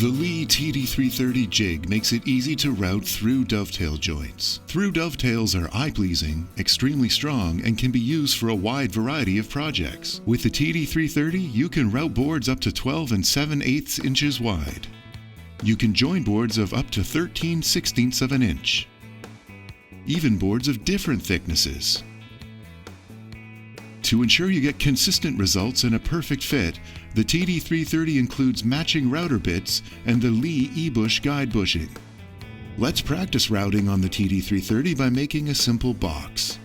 The Leigh TD330 jig makes it easy to route through dovetail joints. Through dovetails are eye-pleasing, extremely strong, and can be used for a wide variety of projects. With the TD330, you can route boards up to 12 7/8 inches wide. You can join boards of up to 13/16 of an inch. Even boards of different thicknesses. To ensure you get consistent results and a perfect fit, the TD330 includes matching router bits and the Leigh e-bush guide bushing. Let's practice routing on the TD330 by making a simple box.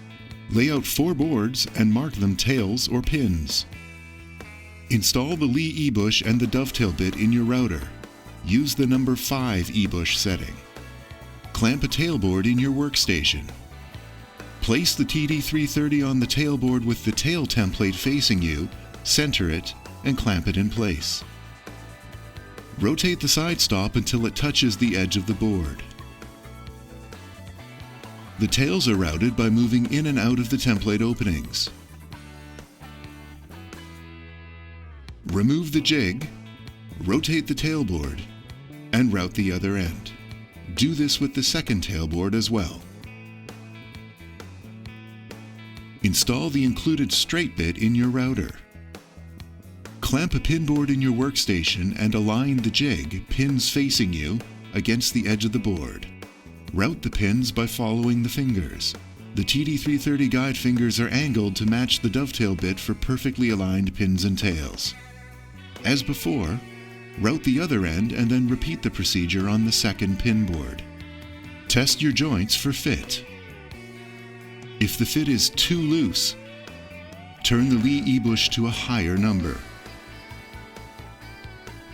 Lay out 4 boards and mark them tails or pins. Install the Leigh e-bush and the dovetail bit in your router. Use the number 5 e-bush setting. Clamp a tailboard in your workstation. Place the TD330 on the tailboard with the tail template facing you, center it, and clamp it in place. Rotate the side stop until it touches the edge of the board. The tails are routed by moving in and out of the template openings. Remove the jig, rotate the tailboard, and route the other end. Do this with the second tailboard as well. Install the included straight bit in your router. Clamp a pin board in your workstation and align the jig, pins facing you, against the edge of the board. Route the pins by following the fingers. The TD330 guide fingers are angled to match the dovetail bit for perfectly aligned pins and tails. As before, route the other end and then repeat the procedure on the second pin board. Test your joints for fit. If the fit is too loose, turn the Leigh e-bush to a higher number.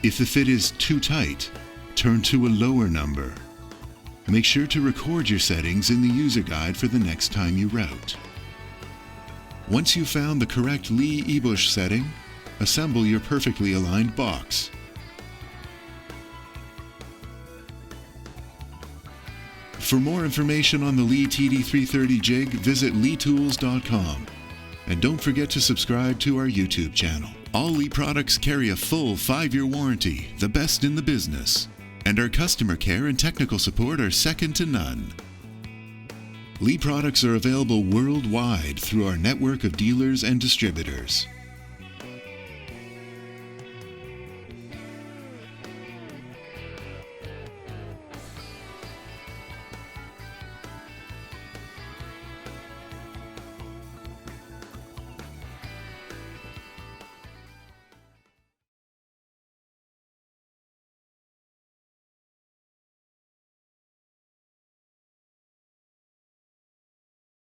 If the fit is too tight, turn to a lower number. Make sure to record your settings in the user guide for the next time you route. Once you've found the correct Leigh e-bush setting, assemble your perfectly aligned box. For more information on the Leigh TD330 jig, visit leightools.com. And don't forget to subscribe to our YouTube channel. All Leigh products carry a full 5-year warranty, the best in the business. And our customer care and technical support are second to none. Leigh products are available worldwide through our network of dealers and distributors.